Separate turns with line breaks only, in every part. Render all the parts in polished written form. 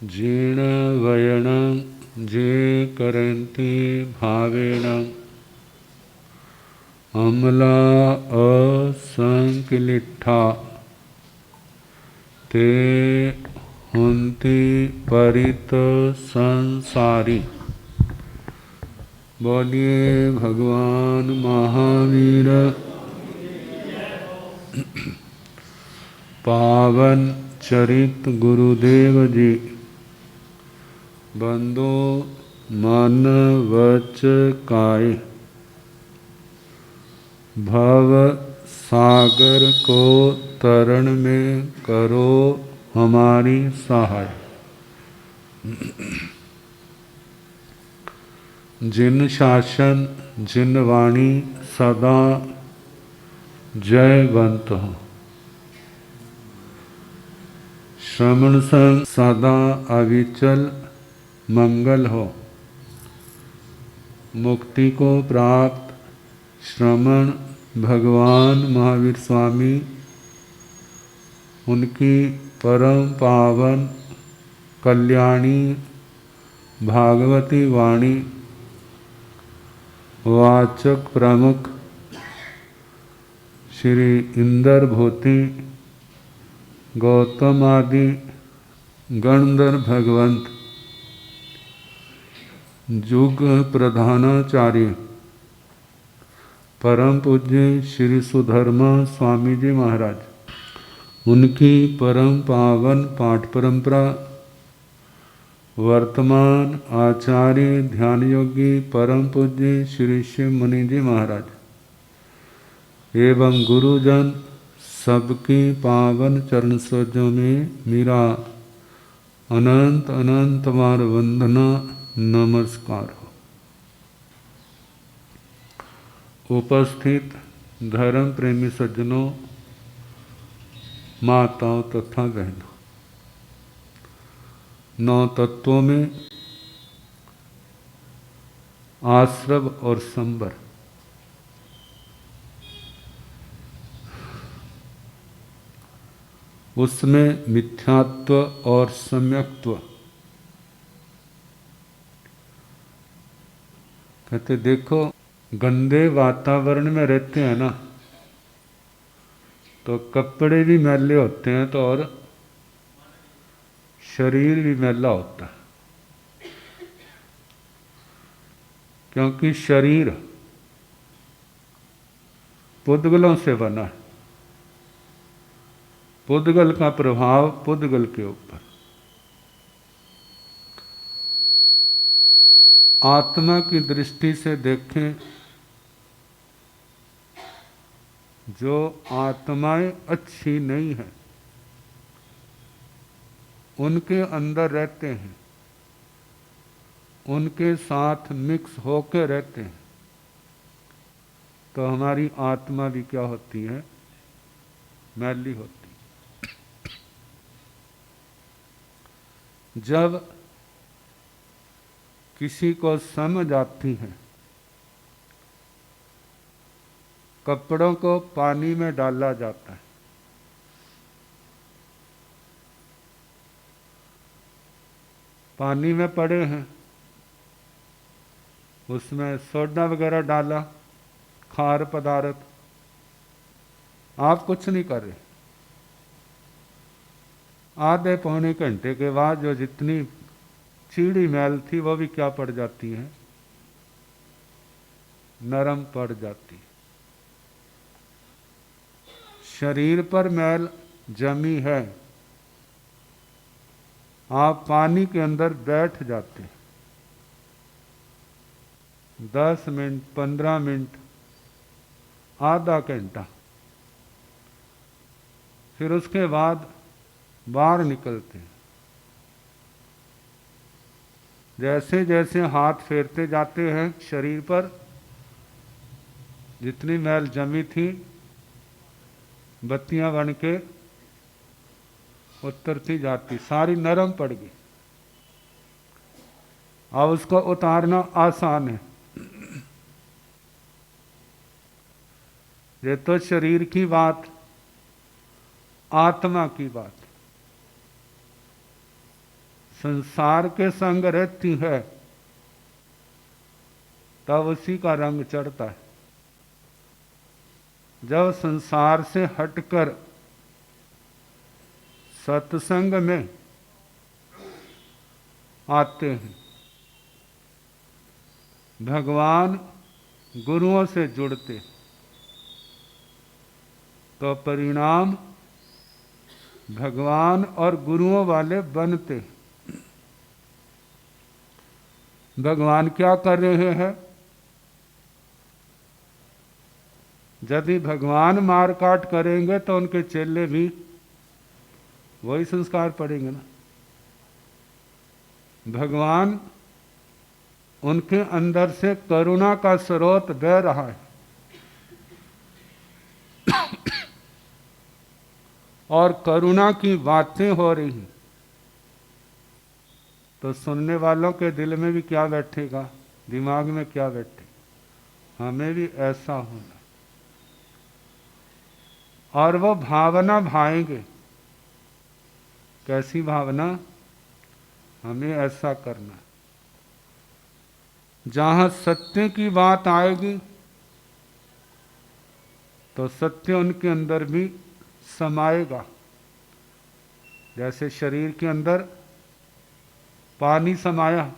जीर्ण वयण जे करन्ति भावेन अमला असंकिलिठा ते हुन्ति परित संसारी। बोलिए भगवान महावीर पावन चरित गुरुदेव जी। बंदो मन वच काय भव सागर को तरण में करो हमारी सहाय। जिन शासन जिन वाणी सदा जयवंत हो। श्रवण संग सदा अविचल मंगल हो। मुक्ति को प्राप्त श्रमण भगवान महावीर स्वामी उनकी परम पावन कल्याणी भागवती वाणी वाचक प्रमुख श्री इंदर भूति गौतम आदि गणधर भगवंत जुग प्रधानाचार्य परम पूज्य श्री सुधर्मा स्वामी जी महाराज उनकी परम पावन पाठ परंपरा वर्तमान आचार्य ध्यान योगी परम पूज्य श्री शिव मुनि जी महाराज एवं गुरुजन सबकी पावन चरण सरोजों में मेरा अनंत अनंत बार वंदना नमस्कार हो। उपस्थित धर्म प्रेमी सज्जनों, माताओं तथा बहनों, 9 तत्वों में आश्रव और संबर उसमें मिथ्यात्व और सम्यक्त्व। कहते देखो गंदे वातावरण में रहते हैं ना तो कपड़े भी मैले होते हैं तो और शरीर भी मैला होता है, क्योंकि शरीर पुद्गलों से बना है। पुद्गल का प्रभाव पुद्गल के ऊपर। आत्मा की दृष्टि से देखें, जो आत्माएं अच्छी नहीं है उनके अंदर रहते हैं, उनके साथ मिक्स होकर रहते हैं, तो हमारी आत्मा भी क्या होती है? मैली होती है। जब किसी को समझ आती है, कपड़ों को पानी में डाला जाता है, पानी में पड़े हैं, उसमें सोडा वगैरह डाला, खार पदार्थ, आप कुछ नहीं कर रहे। आधे पौने घंटे के बाद जो जितनी चीड़ी मैल थी वो भी क्या पड़ जाती है? नरम पड़ जाती है। शरीर पर मैल जमी है, आप पानी के अंदर बैठ जाते हैं, 10 मिनट, 15 मिनट, आधा घंटा, फिर उसके बाद बाहर निकलते हैं। जैसे जैसे हाथ फेरते जाते हैं शरीर पर, जितनी मैल जमी थी बत्तियां बन के उतरती जाती, सारी नरम पड़ गई। अब उसको उतारना आसान है। ये तो शरीर की बात, आत्मा की बात। संसार के संग रहती है तब उसी का रंग चढ़ता है। जब संसार से हटकर सत्संग में आते हैं, भगवान गुरुओं से जुड़ते, तो परिणाम भगवान और गुरुओं वाले बनते। भगवान क्या कर रहे हैं? यदि भगवान मार काट करेंगे तो उनके चेले भी वही संस्कार पड़ेंगे ना। भगवान उनके अंदर से करुणा का स्रोत बह रहा है और करुणा की बातें हो रही हैं, तो सुनने वालों के दिल में भी क्या बैठेगा, दिमाग में क्या बैठेगा? हमें भी ऐसा होना। और वो भावना भाएंगे। कैसी भावना? हमें ऐसा करना। जहां सत्य की बात आएगी तो सत्य उनके अंदर भी समाएगा। जैसे शरीर के अंदर पानी समाया,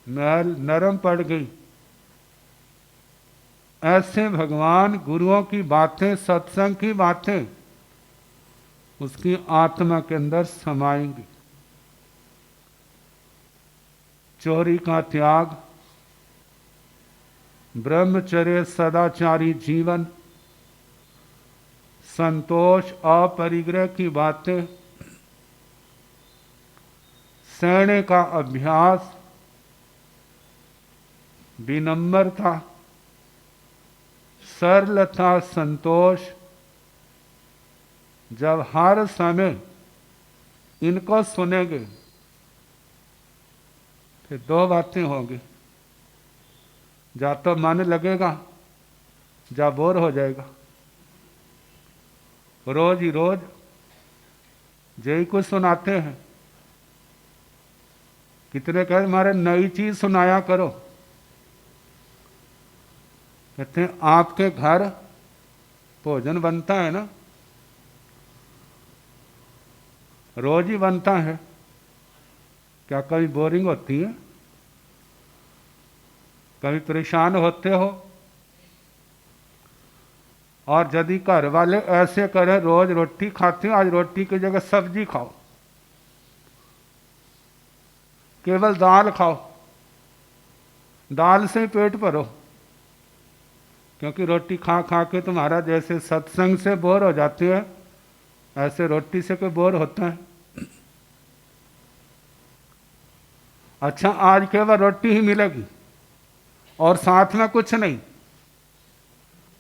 मैल नरम पड़ गई, ऐसे भगवान गुरुओं की बातें, सत्संग की बातें उसकी आत्मा के अंदर समाएंगी। चोरी का त्याग, ब्रह्मचर्य सदाचारी जीवन, संतोष अपरिग्रह की बातें, सहने का अभ्यास, विनम्रता, सरलता, संतोष, जब हर समय इनको सुनेंगे फिर दो बातें होंगी। जा तो मन लगेगा, जा बोर हो जाएगा। रोज ही रोज जय कुछ सुनाते हैं। कितने कहे हमारे नई चीज सुनाया करो। कहते हैं आपके घर भोजन बनता है ना, रोज ही बनता है, क्या कभी बोरिंग होती है? कभी परेशान होते हो? और यदि घर वाले ऐसे करें, रोज रोटी खाते हो, आज रोटी की जगह सब्जी खाओ, केवल दाल खाओ, दाल से पेट भरो, क्योंकि रोटी खा खा के तुम्हारा जैसे सत्संग से बोर हो जाते हैं, ऐसे रोटी से कोई बोर होता है? अच्छा, आज केवल रोटी ही मिलेगी और साथ में कुछ नहीं,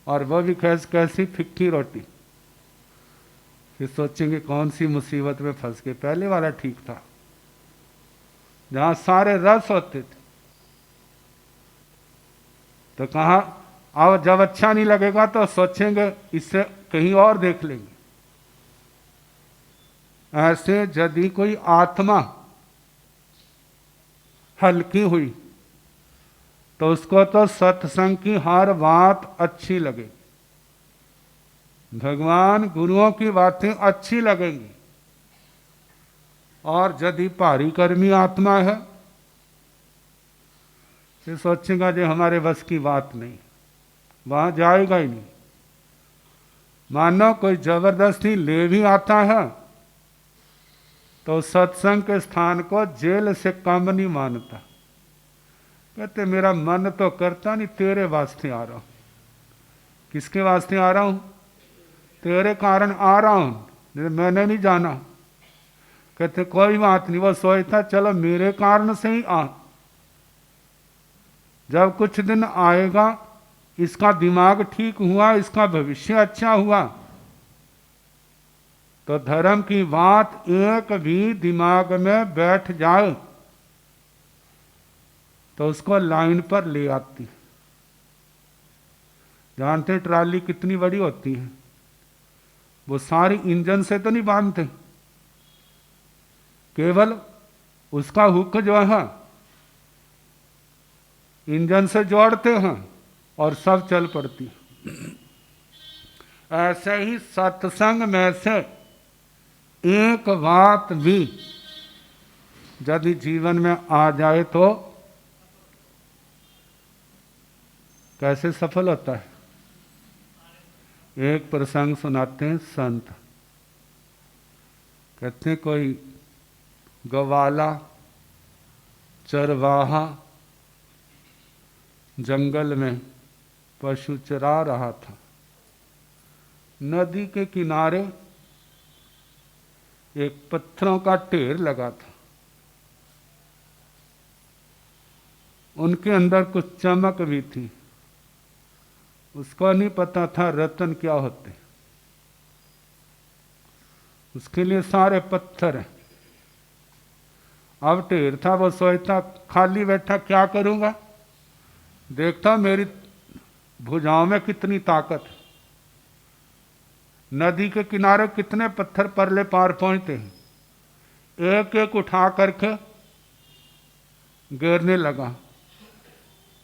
और वो भी कैसी फिक्की रोटी। फिर सोचेंगे कौन सी मुसीबत में फंस गए, पहले वाला ठीक था जहां सारे रस होते थे। तो कहा अब जब अच्छा नहीं लगेगा तो सोचेंगे इससे कहीं और देख लेंगे। ऐसे यदि कोई आत्मा हल्की हुई तो उसको तो सत्संग की हर बात अच्छी लगे, भगवान गुरुओं की बातें अच्छी लगेंगी। और यदि भारी कर्मी आत्मा है फिर सोचेगा जो हमारे बस की बात नहीं, वहां जाएगा ही नहीं। मानो कोई जबरदस्ती ले भी आता है तो सत्संग के स्थान को जेल से कम नहीं मानता। कहते मेरा मन तो करता नहीं, तेरे वास्ते आ रहा हूं। किसके वास्ते आ रहा हूं? तेरे कारण आ रहा हूं, मैंने नहीं जाना। कहते कोई बात नहीं, वो सोचता चलो मेरे कारण से ही आ। जब कुछ दिन आएगा, इसका दिमाग ठीक हुआ, इसका भविष्य अच्छा हुआ, तो धर्म की बात एक भी दिमाग में बैठ जाए तो उसको लाइन पर ले आती। जानते ट्राली कितनी बड़ी होती है? वो सारी इंजन से तो नहीं बांधते, केवल उसका हुक जो है इंजन से जोड़ते हैं और सब चल पड़ती। ऐसे ही सत्संग में से एक बात भी यदि जीवन में आ जाए तो कैसे सफल होता है। एक प्रसंग सुनाते हैं संत, कहते हैं कोई गवाला चरवाहा जंगल में पशु चरा रहा था। नदी के किनारे एक पत्थरों का ढेर लगा था। उनके अंदर कुछ चमक भी थी। उसको नहीं पता था रत्न क्या होते। उसके लिए सारे पत्थर हैं। अब ढेर था, वो सोचता खाली बैठा क्या करूंगा, देखता मेरी भुजाओं में कितनी ताकत है। नदी के किनारे कितने पत्थर परले पार पहुंचते हैं, एक एक उठा करके गिरने लगा,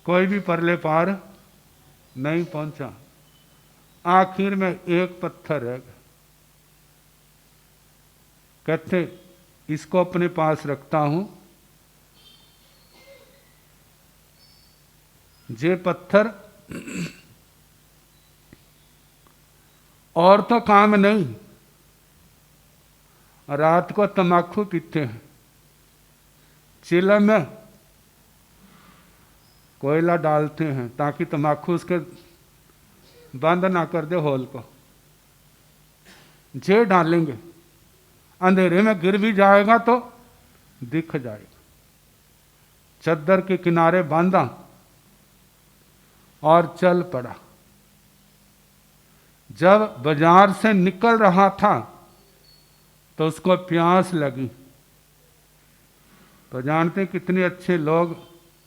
कोई भी परले पार नहीं पहुंचा। आखिर में एक पत्थर रह गया। कहते इसको अपने पास रखता हूं, जे पत्थर और तो काम नहीं। रात को तम्बाकू पीते हैं, चिलम में कोयला डालते हैं ताकि तम्बाकू उसके बंद ना कर दे होल को। जे डालेंगे अंधेरे में गिर भी जाएगा तो दिख जाएगा। चद्दर के किनारे बांधा और चल पड़ा। जब बाजार से निकल रहा था तो उसको प्यास लगी। तो जानते कितने अच्छे लोग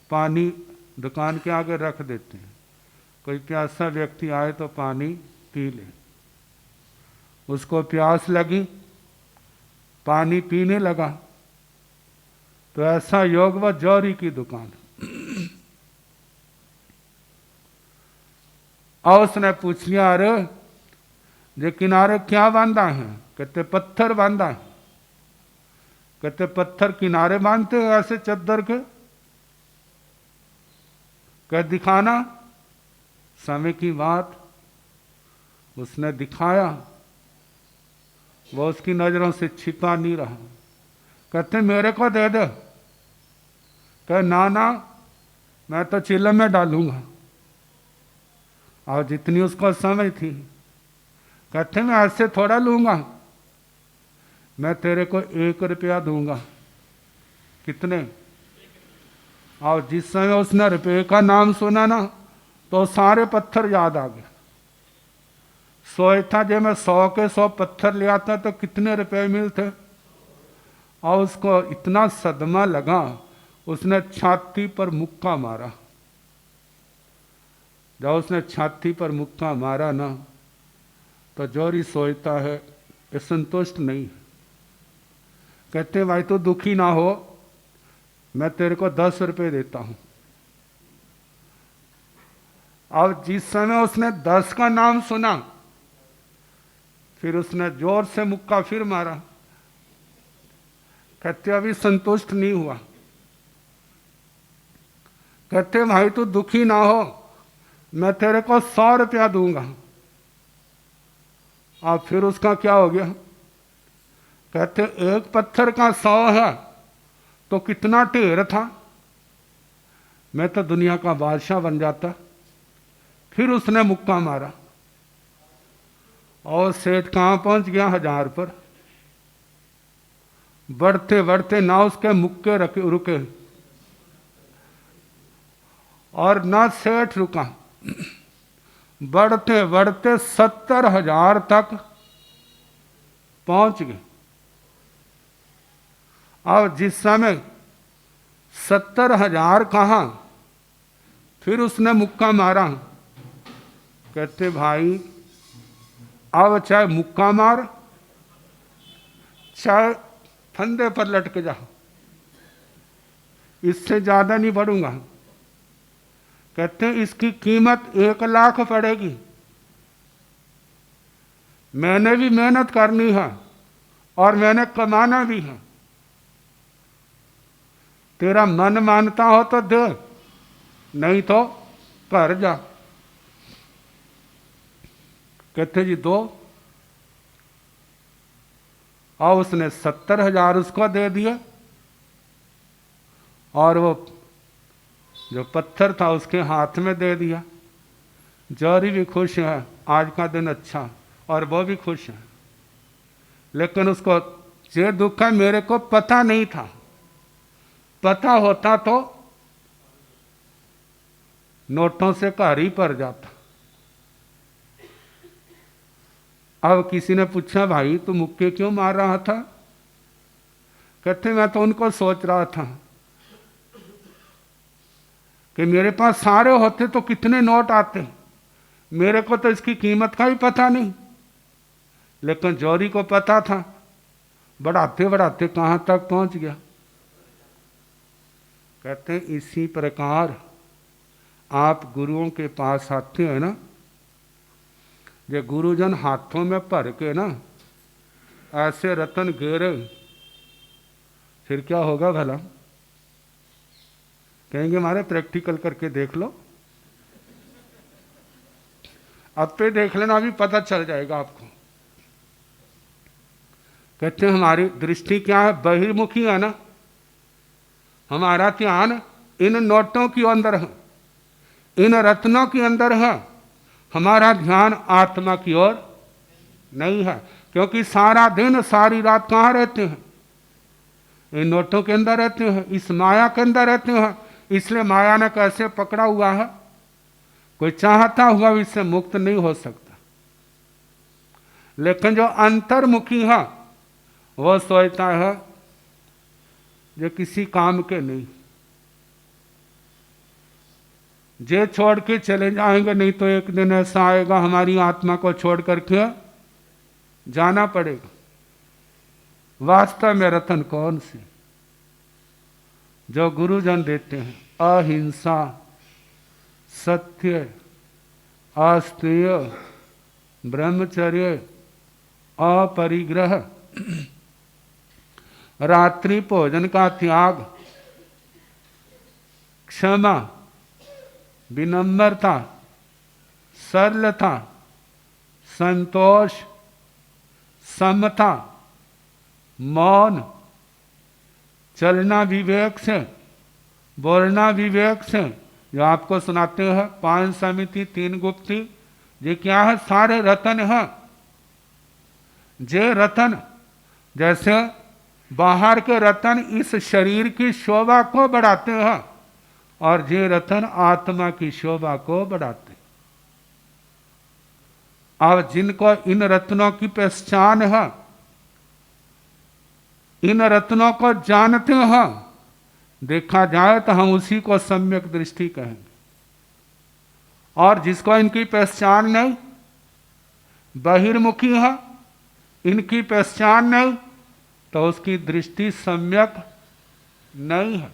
पानी दुकान के आगे रख देते हैं। कोई प्यासा व्यक्ति आए तो पानी पी ले। उसको प्यास लगी, पानी पीने लगा। तो ऐसा योग व जौहरी की दुकान। और उसने पूछ लिया, अरे ये किनारे क्या बांधा है? कहते पत्थर बांधा है। कहते पत्थर किनारे बांधते हो ऐसे चद्दर के? कह दिखाना। समय की बात, उसने दिखाया। वो उसकी नजरों से छिपा नहीं रहा। कहते मेरे को दे दे। कह ना ना, मैं तो चिलम में डालूंगा। और जितनी उसको समय थी, कहते मैं ऐसे थोड़ा लूंगा, मैं तेरे को 1 रुपया दूंगा। कितने? और जिस समय उसने रुपये का नाम सुना ना तो सारे पत्थर याद आ गए। सोचता जब मैं 100 के 100 पत्थर ले आता तो कितने रुपए मिलते। और उसको इतना सदमा लगा, उसने छाती पर मुक्का मारा। जब उसने छाती पर मुक्का मारा ना तो जौहरी सोचता है ये संतुष्ट नहीं। कहते भाई तो दुखी ना हो, मैं तेरे को 10 रुपये देता हूं। अब जिस समय उसने 10 का नाम सुना, फिर उसने जोर से मुक्का फिर मारा। कहते अभी संतुष्ट नहीं हुआ। कहते भाई तू दुखी ना हो, मैं तेरे को 100 रुपया दूंगा। अब फिर उसका क्या हो गया? कहते एक पत्थर का 100 है तो कितना ढेर था, मैं तो दुनिया का बादशाह बन जाता। फिर उसने मुक्का मारा और सेठ कहां पहुंच गया? 1000 पर। बढ़ते बढ़ते ना उसके मुक्के रुके और ना सेठ रुका। बढ़ते बढ़ते 70,000 तक पहुंच गए। अब जिस समय 70,000 कहा, फिर उसने मुक्का मारा। कहते भाई अब चाहे मुक्का मार, चाहे फंदे पर लटक जाओ, इससे ज्यादा नहीं बढ़ूंगा। कहते हैं इसकी कीमत 1 लाख पड़ेगी। मैंने भी मेहनत करनी है और मैंने कमाना भी है। तेरा मन मानता हो तो दे, नहीं तो घर जा। कहते जी दो। और उसने 70,000 उसको दे दिया और वो जो पत्थर था उसके हाथ में दे दिया। जौहरी भी खुश है, आज का दिन अच्छा, और वो भी खुश है। लेकिन उसको ये दुख है, मेरे को पता नहीं था, पता होता तो नोटों से घर ही पर जाता। अब किसी ने पूछा, भाई तू मुक्के क्यों मार रहा था? कहते मैं तो उनको सोच रहा था कि मेरे पास सारे होते तो कितने नोट आते, मेरे को तो इसकी कीमत का भी पता नहीं। लेकिन जौहरी को पता था। बढ़ाते बढ़ाते कहां तक पहुंच गया। कहते हैं इसी प्रकार आप गुरुओं के पास आते हैं ना, जो गुरुजन हाथों में भर के ना ऐसे रतन घेरे, फिर क्या होगा भला? कहेंगे हमारे प्रैक्टिकल करके देख लो। अब पे देख लेना, अभी पता चल जाएगा आपको। कहते हैं हमारी दृष्टि क्या है? बहिर्मुखी है ना। हमारा ध्यान इन नोटों के अंदर है, इन रत्नों के अंदर है। हमारा ध्यान आत्मा की ओर नहीं है, क्योंकि सारा दिन सारी रात कहाँ रहते हैं? इन नोटों के अंदर रहते हैं, इस माया के अंदर रहते हैं। इसलिए माया ने कैसे पकड़ा हुआ है, कोई चाहता हुआ इससे मुक्त नहीं हो सकता। लेकिन जो अंतर्मुखी है वो सोचता है जो किसी काम के नहीं, जे छोड़ के चले जाएंगे, नहीं तो एक दिन ऐसा आएगा हमारी आत्मा को छोड़ करके जाना पड़ेगा। वास्तव में रतन कौन से? जो गुरुजन देते हैं, अहिंसा, सत्य, अस्तेय, ब्रह्मचर्य, अपरिग्रह, रात्रि भोजन का त्याग, क्षमा, विनम्रता, सरलता, संतोष, समता, मौन, चलना विवेक से, बोलना विवेक से, जो आपको सुनाते हैं 5 समिति 3 गुप्ती, ये क्या है? सारे रतन है। जे रतन जैसे बाहर के रतन इस शरीर की शोभा को बढ़ाते हैं और जे रतन आत्मा की शोभा को बढ़ाते हैं। अब जिनको इन रत्नों की पहचान है, इन रत्नों को जानते हैं, देखा जाए तो हम उसी को सम्यक दृष्टि कहेंगे। और जिसको इनकी पहचान नहीं, बहिर्मुखी है, इनकी पहचान नहीं, तो उसकी दृष्टि सम्यक नहीं है।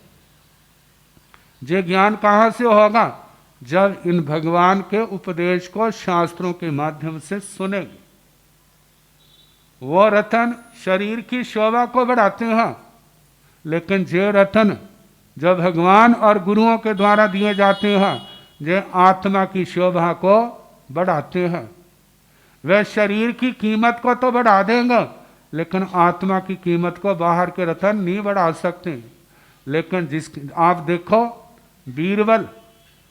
ये ज्ञान कहाँ से होगा? जब इन भगवान के उपदेश को शास्त्रों के माध्यम से सुनेंगे। वो रतन शरीर की शोभा को बढ़ाते हैं, लेकिन जे रतन जो भगवान और गुरुओं के द्वारा दिए जाते हैं, जे आत्मा की शोभा को बढ़ाते हैं। वे शरीर की कीमत को तो बढ़ा देंगे, लेकिन आत्मा की कीमत को बाहर के रतन नहीं बढ़ा सकते। लेकिन आप देखो, बीरबल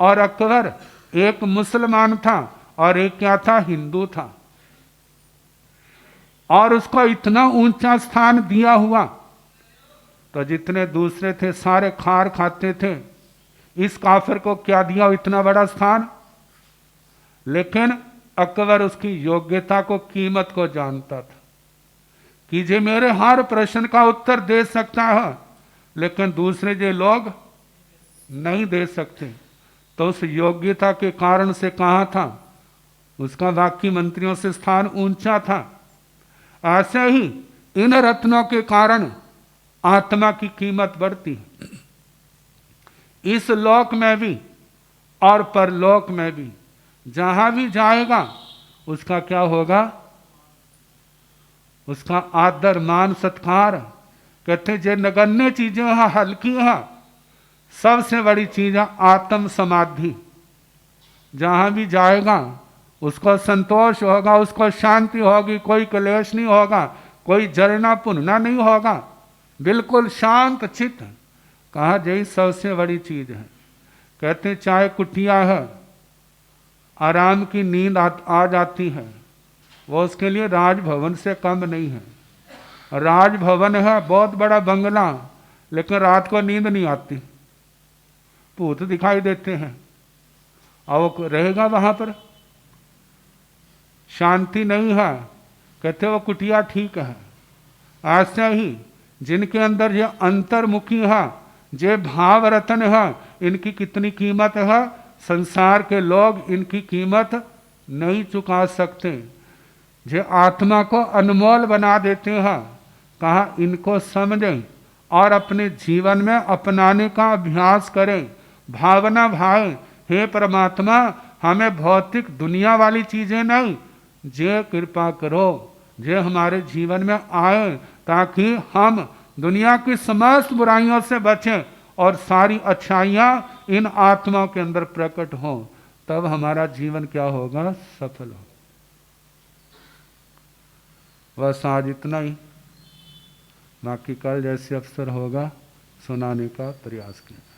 और अकबर, एक मुसलमान था और एक क्या था? हिंदू था। और उसको इतना ऊंचा स्थान दिया हुआ, तो जितने दूसरे थे सारे खार खाते थे। इस काफिर को क्या दिया इतना बड़ा स्थान? लेकिन अकबर उसकी योग्यता को, कीमत को जानता था कि जे मेरे हर प्रश्न का उत्तर दे सकता है, लेकिन दूसरे जो लोग नहीं दे सकते। तो उस योग्यता के कारण से कहा था, उसका बाकी मंत्रियों से स्थान ऊंचा था। ऐसे ही इन रत्नों के कारण आत्मा की कीमत बढ़ती है, इस लोक में भी और परलोक में भी। जहां भी जाएगा उसका क्या होगा? उसका आदर मान सत्कार। कहते जे नगण्य चीजें हैं, हल्की हैं, सबसे बड़ी चीज है आत्म समाधि। जहां भी जाएगा उसको संतोष होगा, उसको शांति होगी, कोई क्लेश नहीं होगा, कोई जलना पुनना नहीं होगा, बिल्कुल शांत चित्त। कहा यही सबसे बड़ी चीज है। कहते चाहे कुटिया है, आराम की नींद आ जाती है, वो उसके लिए राजभवन से कम नहीं है। राजभवन है बहुत बड़ा बंगला, लेकिन रात को नींद नहीं आती, भूत दिखाई देते हैं, और वो रहेगा वहां पर, शांति नहीं है। कहते वो कुटिया ठीक है। ऐसे ही जिनके अंदर ये अंतर्मुखी है, जे भाव रतन है, इनकी कितनी कीमत है, संसार के लोग इनकी कीमत नहीं चुका सकते। जे आत्मा को अनमोल बना देते हैं, कहा इनको समझें और अपने जीवन में अपनाने का अभ्यास करें। भावना भाई, हे परमात्मा हमें भौतिक दुनिया वाली चीजें नहीं, जे कृपा करो, जे हमारे जीवन में आए, ताकि हम दुनिया की समस्त बुराइयों से बचें और सारी अच्छाइयाँ इन आत्माओं के अंदर प्रकट हों। तब हमारा जीवन क्या होगा? सफल हो। बस आज इतना ही, बाकी कल जैसे अवसर होगा सुनाने का प्रयास किया।